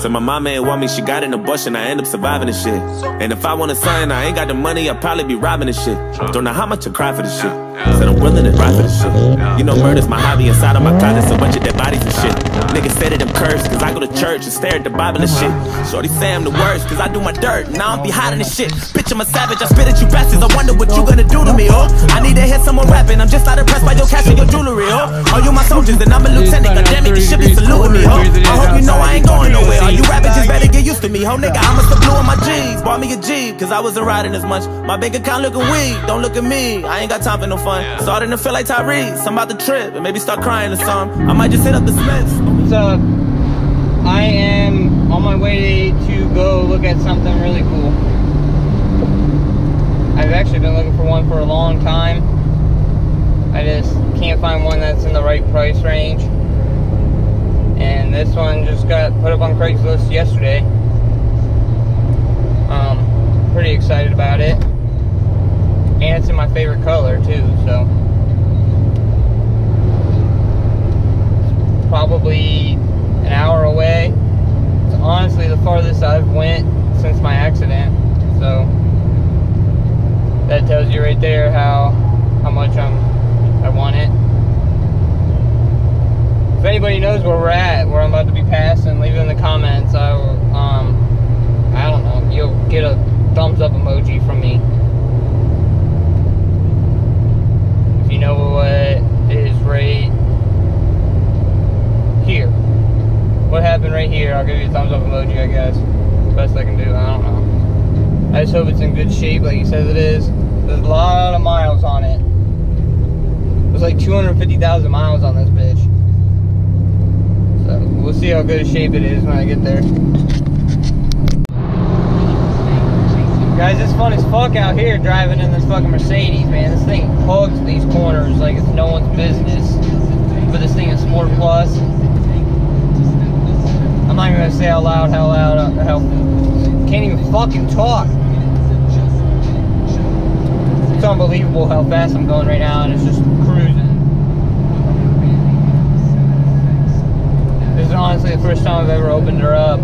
So my mama ain't want me, she got an abortion, I end up surviving this shit. And if I want a son, I ain't got the money, I'll probably be robbing this shit. Don't know how much I cry for this shit. Said I'm willing to ride for this shit. You know murder's my hobby, inside of my closet's a bunch of dead bodies and shit. Niggas say that I'm cursed, cause I go to church and stare at the Bible and shit. Shorty say I'm the worst, cause I do my dirt, and I don't be hiding this shit. Bitch, I'm a savage, I spit at you bastards, I wonder what you gonna do to me, oh. I need to hear someone rapping, I'm just not impressed by your cash and your jewelry, oh. Are you my soldiers, then I'm a lieutenant, goddammit, you should be saluting me, oh. I hope you know I ain't going nowhere, all you rappers just better get used to me, ho nigga, I'ma start blue on my G's. Bought me a Jeep, cause I wasn't riding as much. My bank account looking weak, don't look at me, I ain't got time for no fun. Starting to feel like Tyrese, I'm about to trip and maybe start crying or something. I might just hit up the Smiths. What's up? I am on my way to go look at something really cool. I've actually been looking for one for a long time. I just can't find one that's in the right price range. And this one just got put up on Craigslist yesterday. Pretty excited about it. And it's in my favorite color too, so. It's probably an hour away. It's honestly the farthest I've went since my accident. So that tells you right there how much I want it. If anybody knows where we're at, where I'm about to be passing, leave it in the comments. I don't know, you'll get a thumbs up emoji from me. If you know what is right here. What happened right here, I'll give you a thumbs up emoji, I guess. Best I can do, I don't know. I just hope it's in good shape like he says it is. There's a lot of miles on it. There's like 250,000 miles on this bitch. So we'll see how good a shape it is when I get there. Guys, it's fun as fuck out here driving in this fucking Mercedes, man. This thing hugs these corners like it's no one's business. But this thing is Sport Plus. I'm not even gonna say how loud, can't even fucking talk. It's unbelievable how fast I'm going right now, and it's just cruising. This is honestly the first time I've ever opened her up.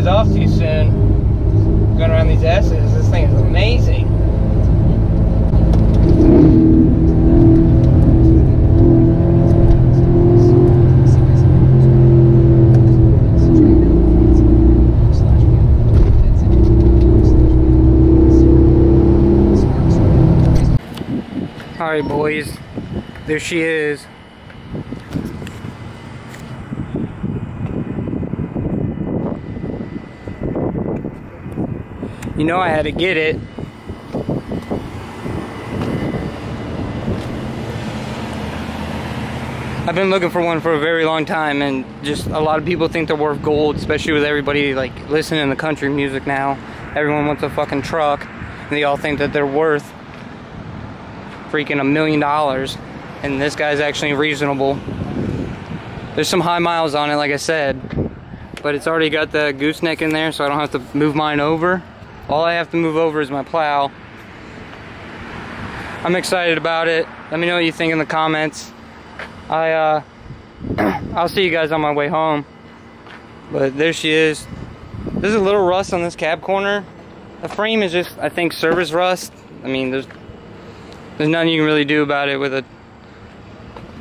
Off too soon. Going around these S's, this thing is amazing. Alright boys, there she is. You know I had to get it. I've been looking for one for a very long time, and just a lot of people think they're worth gold, especially with everybody like listening to country music now. Everyone wants a fucking truck, and they all think that they're worth freaking $1 million, and this guy's actually reasonable. There's some high miles on it, like I said, but it's already got the gooseneck in there, so I don't have to move mine over. All I have to move over is my plow. I'm excited about it. Let me know what you think in the comments. I'll see you guys on my way home. But there she is. There's a little rust on this cab corner. The frame is just, I think, service rust. I mean, there's nothing you can really do about it with a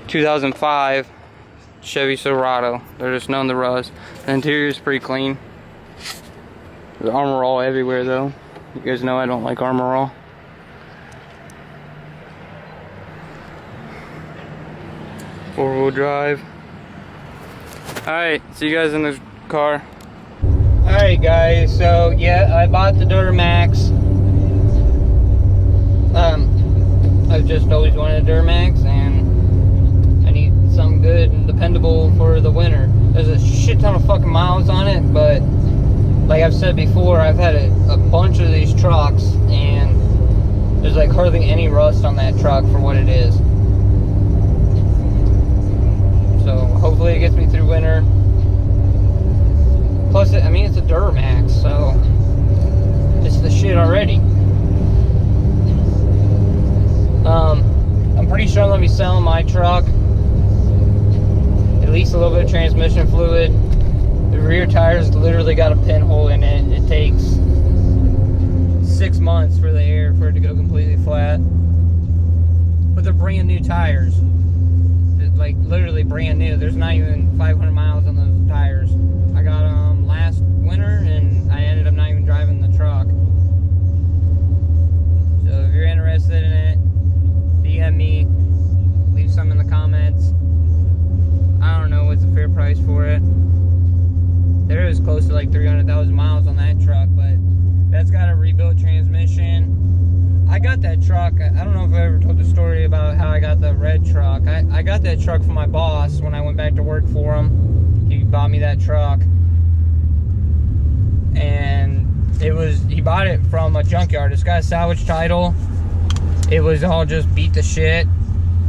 2005 Chevy Silverado. They're just known to rust. The interior is pretty clean. There's Armor All everywhere though. You guys know I don't like Armor All. Four-wheel drive. Alright, see you guys in the car. Alright guys, so yeah, I bought the Duramax. I've just always wanted a Duramax, and I need something good and dependable for the winter. There's a shit ton of fucking miles on it, but like I've said before, I've had a bunch of these trucks, and there's like hardly any rust on that truck for what it is. truck. At least a little bit of transmission fluid. The rear tires literally got a pinhole in it. It takes 6 months for the air for it to go completely flat. But they're brand new tires. Like literally brand new. There's not even 500 miles on those tires. I got them last winter and I ended up not even driving the truck. So if you're interested in it, DM me, leave some in the comments. I don't know what's the fair price for it. There is close to like 300,000 miles on that truck, but that's got a rebuilt transmission. I got that truck, I don't know if I ever told the story about how I got the red truck. I got that truck from my boss when I went back to work for him. He bought me that truck. And he bought it from a junkyard. It's got a salvage title. It was all just beat to shit.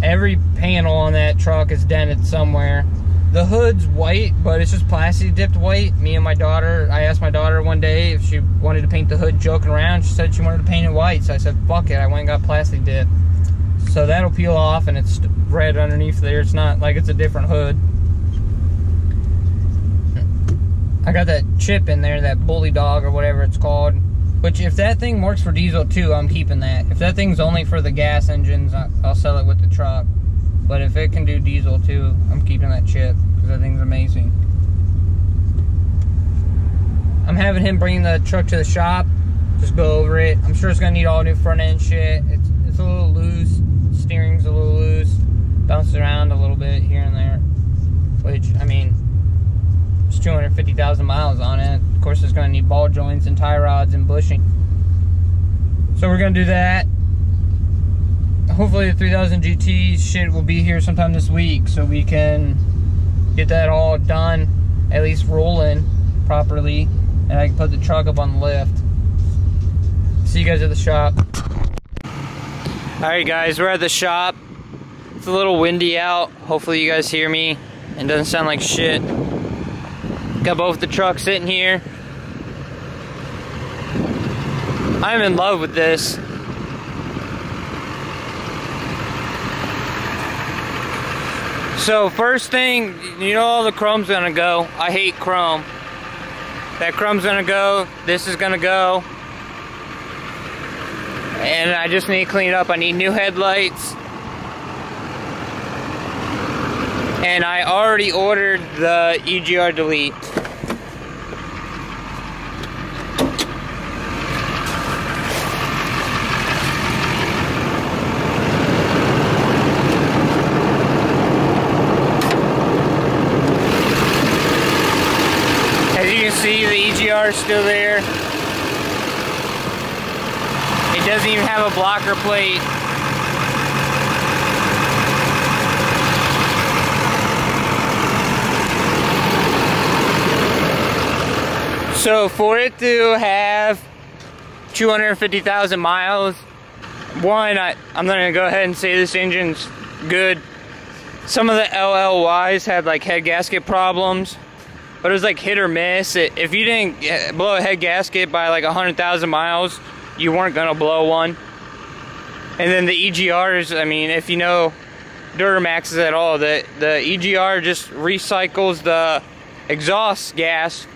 Every panel on that truck is dented somewhere. The hood's white, but it's just plastic dipped white. Me and my daughter, I asked my daughter one day if she wanted to paint the hood, joking around. She said she wanted to paint it white. So I said, fuck it. I went and got plastic dip. So that'll peel off and it's red underneath there. It's not like it's a different hood. I got that chip in there, that bully dog or whatever it's called. Which if that thing works for diesel too, I'm keeping that. If that thing's only for the gas engines, I'll sell it with the truck. But if it can do diesel too, I'm keeping that chip because that thing's amazing. I'm having him bring the truck to the shop, just go over it. I'm sure it's gonna need all new front end shit. It's a little loose, steering's a little loose, bounces around a little bit here and there. Which, I mean, it's 250,000 miles on it. Of course, it's gonna need ball joints and tie rods and bushing. So we're gonna do that. Hopefully the 3000 GT shit will be here sometime this week so we can get that all done, at least rolling properly, and I can put the truck up on the lift. See you guys at the shop. Alright guys, we're at the shop. It's a little windy out. Hopefully you guys hear me and doesn't sound like shit. Got both the trucks sitting here. I'm in love with this. So first thing, you know all the chrome's gonna go. I hate chrome. That chrome's gonna go, this is gonna go. And I just need to clean it up. I need new headlights. And I already ordered the EGR delete. See, the EGR is still there. It doesn't even have a blocker plate. So for it to have 250,000 miles, one, I'm gonna go ahead and say this engine's good. Some of the LLYs had like head gasket problems. But it was like hit or miss. If you didn't blow a head gasket by like 100,000 miles, you weren't gonna blow one. And then the EGRs, I mean, if you know Duramaxes at all, the EGR just recycles the exhaust gas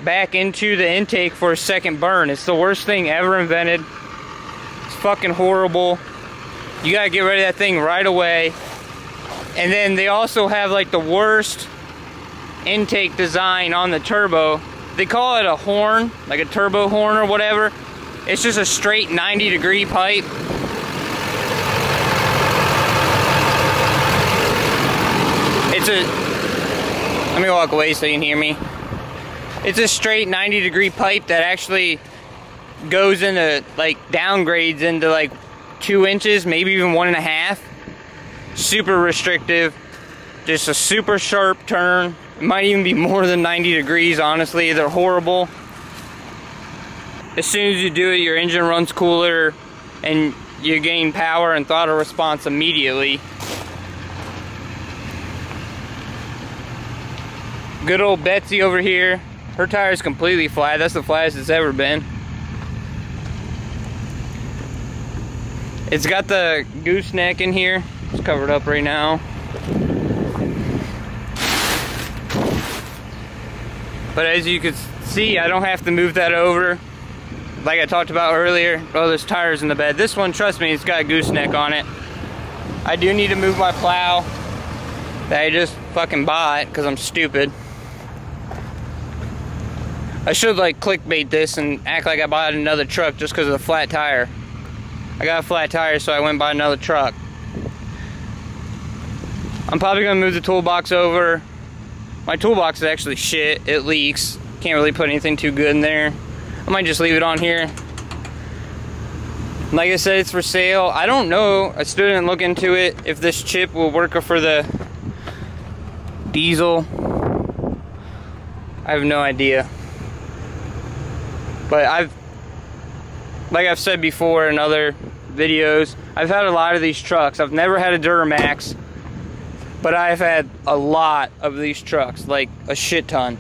back into the intake for a second burn. It's the worst thing ever invented. It's fucking horrible. You gotta get rid of that thing right away. And then they also have like the worst intake design on the turbo. They call it a horn, like a turbo horn or whatever. It's just a straight 90-degree pipe. Let me walk away so you can hear me. It's a straight 90-degree pipe that actually goes into, like, downgrades into like 2 inches, maybe even 1.5. Super restrictive. Just a super sharp turn. It might even be more than 90 degrees, honestly. They're horrible. As soon as you do it, your engine runs cooler and you gain power and throttle response immediately. Good old Betsy over here. Her tire is completely flat. That's the flattest it's ever been. It's got the gooseneck in here. It's covered up right now. But as you can see, I don't have to move that over. Like I talked about earlier, oh, there's tires in the bed. This one, trust me, it's got a gooseneck on it. I do need to move my plow that I just fucking bought because I'm stupid. I should like clickbait this and act like I bought another truck just because of the flat tire. I got a flat tire, so I went and bought another truck. I'm probably gonna move the toolbox over. My toolbox is actually shit. It leaks. Can't really put anything too good in there. I might just leave it on here. Like I said, it's for sale. I don't know. I still didn't look into it if this chip will work for the diesel. I have no idea. But like I've said before in other videos, I've had a lot of these trucks. I've never had a Duramax, but I've had a lot of these trucks, like a shit ton.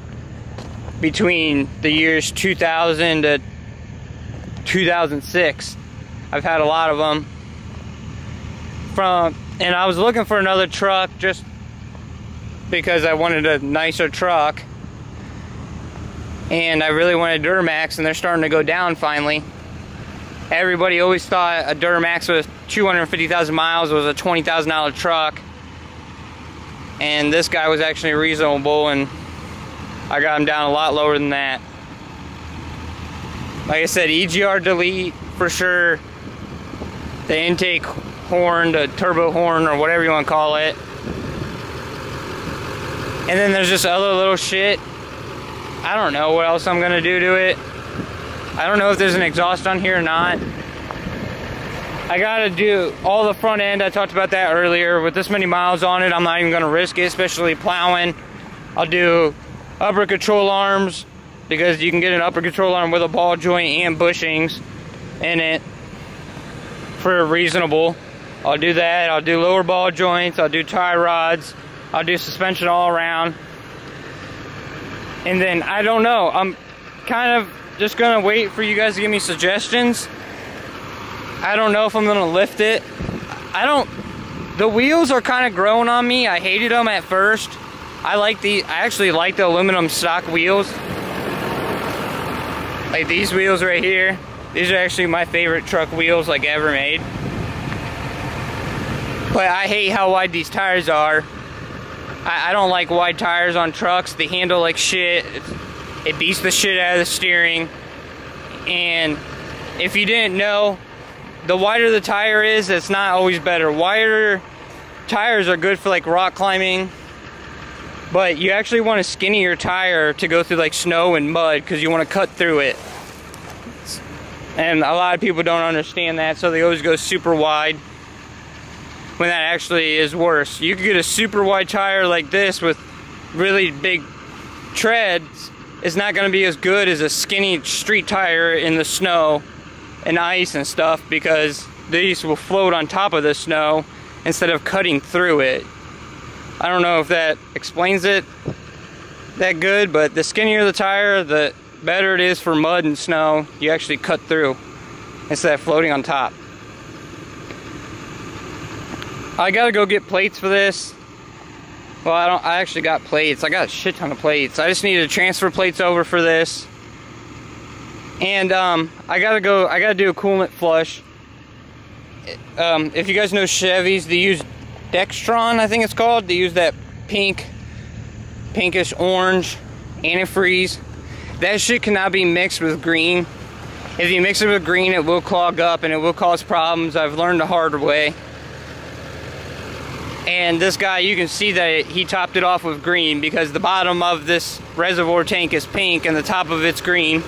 Between the years 2000 to 2006, I've had a lot of them. And I was looking for another truck just because I wanted a nicer truck. And I really wanted Duramax, and they're starting to go down finally. Everybody always thought a Duramax with 250,000 miles was a $20,000 truck. And this guy was actually reasonable, and I got him down a lot lower than that. Like I said, EGR delete for sure. The intake horn, the turbo horn, or whatever you want to call it. And then there's just other little shit. I don't know what else I'm gonna do to it. I don't know if there's an exhaust on here or not. I gotta do all the front end. I talked about that earlier. With this many miles on it, I'm not even gonna risk it, especially plowing. I'll do upper control arms, because you can get an upper control arm with a ball joint and bushings in it for reasonable. I'll do that. I'll do lower ball joints. I'll do tie rods. I'll do suspension all around. And then, I don't know. I'm kind of just gonna wait for you guys to give me suggestions. I don't know if I'm gonna lift it. The wheels are kind of growing on me. I hated them at first. I actually like the aluminum stock wheels. Like these wheels right here. These are actually my favorite truck wheels like ever made. But I hate how wide these tires are. I don't like wide tires on trucks. They handle like shit. It beats the shit out of the steering. And if you didn't know, the wider the tire is, it's not always better. Wider tires are good for like rock climbing, but you actually want a skinnier tire to go through like snow and mud, because you want to cut through it. And a lot of people don't understand that, so they always go super wide, when that actually is worse. You could get a super wide tire like this with really big treads. It's not going to be as good as a skinny street tire in the snow and ice and stuff, because these will float on top of the snow instead of cutting through it. I don't know if that explains it that good, but the skinnier the tire, the better it is for mud and snow. You actually cut through instead of floating on top. I gotta go get plates for this. Well, I actually got plates. I got a shit ton of plates. I just need to transfer plates over for this. And I gotta do a coolant flush. If you guys know Chevys, they use Dextron, I think it's called. They use that pinkish orange antifreeze. That shit cannot be mixed with green. If you mix it with green, it will clog up and it will cause problems. I've learned the hard way. And this guy, you can see that he topped it off with green, because the bottom of this reservoir tank is pink and the top of it's green.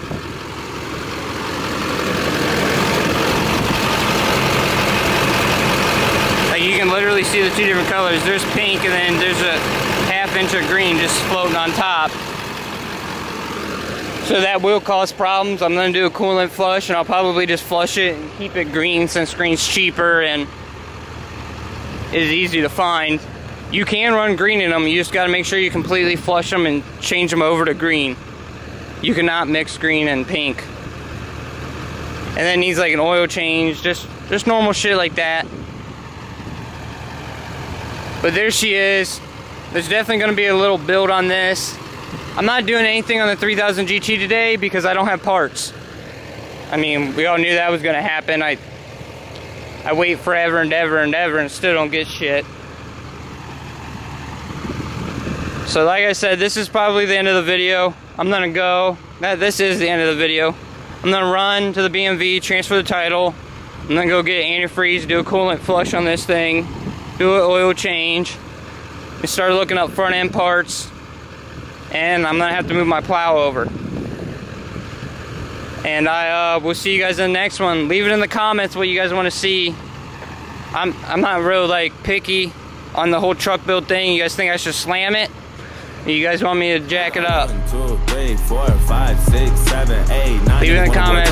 Like you can literally see the two different colors. There's pink and then there's a ½ inch of green just floating on top. So that will cause problems. I'm gonna do a coolant flush, and I'll probably just flush it and keep it green, since green's cheaper and is easy to find. You can run green in them. You just got to make sure you completely flush them and change them over to green. You cannot mix green and pink. And then needs like an oil change, just normal shit like that. But there she is. There's definitely going to be a little build on this. I'm not doing anything on the 3000 GT today because I don't have parts. I mean, we all knew that was going to happen. I wait forever and ever and ever and still don't get shit. So like I said, this is probably the end of the video. I'm going to go. This is the end of the video. I'm going to run to the BMV, transfer the title. I'm going to go get antifreeze, do a coolant flush on this thing, do an oil change, and start looking up front end parts. And I'm going to have to move my plow over. And I will see you guys in the next one. Leave it in the comments what you guys want to see. I'm not real like picky on the whole truck build thing. You guys think I should slam it? You guys want me to jack it up? 1, 2, 3, 4, 5, 6, 7, 8, 9. Leave it in the comments.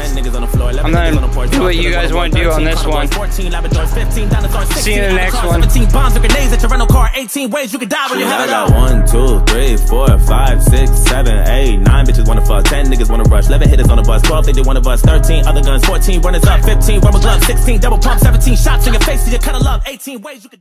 I'm gonna do what you guys want to do on this one. See you in the next one. 17 bombs or grenades at your rental car. 18 ways you could die when you have it out. 1, 2, 3, 4, 5, 6, 7, 8, 9 bitches wanna fuck. 10 niggas wanna rush. 11 hitters on the bus. 12 think they wanna bust. 13 other guns. 14 runners up. 15 rubber gloves. 16 double pump. 17 shots in your face. You kinda love. 18 ways you could die.